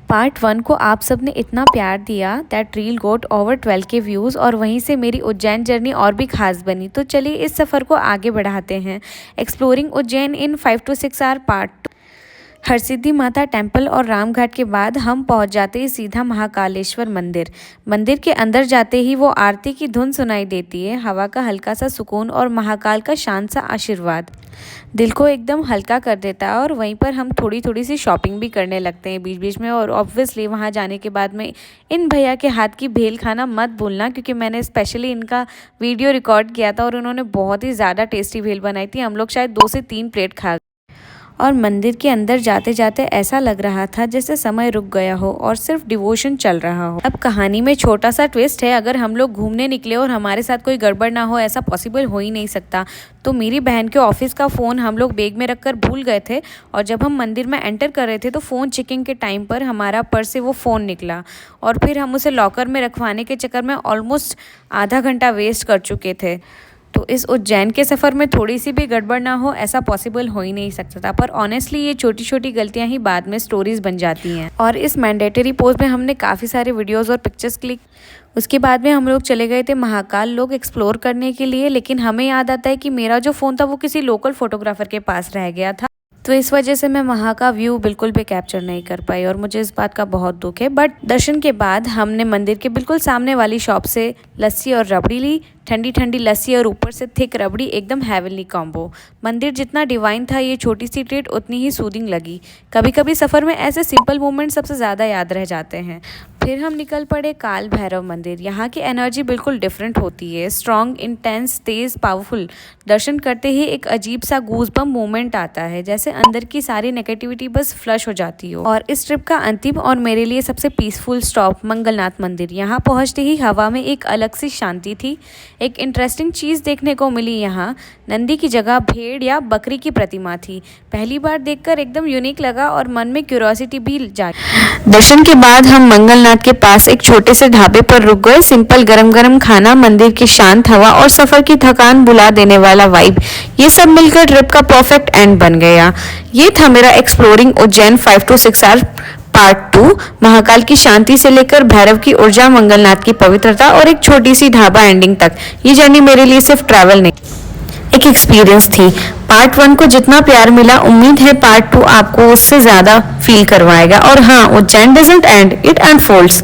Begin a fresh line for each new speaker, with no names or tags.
Part 1 को आप सब ने इतना प्यार दिया that reel got over 12K views और वहीं से मेरी उज्जैन जर्नी और भी खास बनी। तो चलिए इस सफ़र को आगे बढ़ाते हैं। Exploring Ujjain in 5 to 6 hour part. Harsiddhi Mata temple और रामघाट के बाद हम पहुंच जाते हैं सीधा महाकालेश्वर मंदिर। मंदिर के अंदर जाते ही वो आरती की धुन सुनाई देती है, हवा का हल्का सा सुकून और महाकाल का शांत सा आशीर्वाद दिल को एकदम हल्का कर देता है। और वहीं पर हम थोड़ी सी शॉपिंग भी करने लगते हैं बीच बीच में। और ऑब्वियसली वहाँ जाने के बाद में इन भैया के हाथ की भेल खाना मत भूलना, क्योंकि मैंने स्पेशली इनका वीडियो रिकॉर्ड किया था और उन्होंने बहुत ही ज़्यादा टेस्टी भेल बनाई थी। हम लोग शायद 2 से 3 प्लेट खा। और मंदिर के अंदर जाते जाते ऐसा लग रहा था जैसे समय रुक गया हो और सिर्फ डिवोशन चल रहा हो। अब कहानी में छोटा सा ट्विस्ट है, अगर हम लोग घूमने निकले और हमारे साथ कोई गड़बड़ ना हो, ऐसा पॉसिबल हो ही नहीं सकता। तो मेरी बहन के ऑफिस का फ़ोन हम लोग बैग में रखकर भूल गए थे और जब हम मंदिर में एंटर कर रहे थे तो फ़ोन चेकिंग के टाइम पर हमारा पर्स से वो फ़ोन निकला और फिर हम उसे लॉकर में रखवाने के चक्कर में ऑलमोस्ट आधा घंटा वेस्ट कर चुके थे। तो इस उज्जैन के सफ़र में थोड़ी सी भी गड़बड़ ना हो, ऐसा पॉसिबल हो ही नहीं सकता था। पर ऑनेस्टली ये छोटी छोटी गलतियां ही बाद में स्टोरीज बन जाती हैं। और इस मैंडेटरी पोज में हमने काफ़ी सारे वीडियोस और पिक्चर्स क्लिक। उसके बाद में हम लोग चले गए थे महाकाल लोग एक्सप्लोर करने के लिए, लेकिन हमें याद आता है कि मेरा जो फ़ोन था वो किसी लोकल फोटोग्राफर के पास रह गया था। तो इस वजह से मैं वहाँ का व्यू बिल्कुल भी कैप्चर नहीं कर पाई और मुझे इस बात का बहुत दुख है। बट दर्शन के बाद हमने मंदिर के बिल्कुल सामने वाली शॉप से लस्सी और रबड़ी ली। ठंडी ठंडी लस्सी और ऊपर से थिक रबड़ी, एकदम हेवनली कॉम्बो। मंदिर जितना डिवाइन था, ये छोटी सी ट्रीट उतनी ही सूदिंग लगी। कभी कभी सफ़र में ऐसे सिंपल मोमेंट सबसे ज़्यादा याद रह जाते हैं। फिर हम निकल पड़े काल भैरव मंदिर। यहाँ की एनर्जी बिल्कुल डिफरेंट होती है, स्ट्रॉन्ग, इंटेंस, तेज़, पावरफुल। दर्शन करते ही एक अजीब सा गूज़बम्प मोमेंट आता है, जैसे अंदर की सारी नेगेटिविटी बस फ्लश हो जाती हो। और इस ट्रिप का अंतिम और मेरे लिए सबसे पीसफुल स्टॉप मंगलनाथ मंदिर। यहाँ पहुँचते ही हवा में एक अलग सी शांति थी। एक इंटरेस्टिंग चीज़ देखने को मिली, यहाँ नंदी की जगह भेड़ या बकरी की प्रतिमा थी। पहली बार देखकर एकदम यूनिक लगा और मन में क्यूरियोसिटी भी जागी। दर्शन के बाद हम मंगलनाथ के पास एक छोटे से ढाबे पर रुक गए। सिंपल गरम गरम खाना, मंदिर की शांत हवा और सफ़र की थकान भुला देने वाला वाइब, ये सब मिलकर ट्रिप का परफेक्ट एंड बन गया। ये था मेरा exploring Ujjain 5 to 6 hour part 2। Mahakal की शांति से लेकर भैरव की ऊर्जा, मंगलनाथ की पवित्रता और एक छोटी सी ढाबा एंडिंग तक। ये जर्नी मेरे लिए सिर्फ ट्रैवल नहीं, एक एक्सपीरियंस थी। पार्ट 1 को जितना प्यार मिला, उम्मीद है पार्ट 2 आपको उससे ज़्यादा फील करवाएगा। और हाँ, Ujjain doesn't and, it unfolds.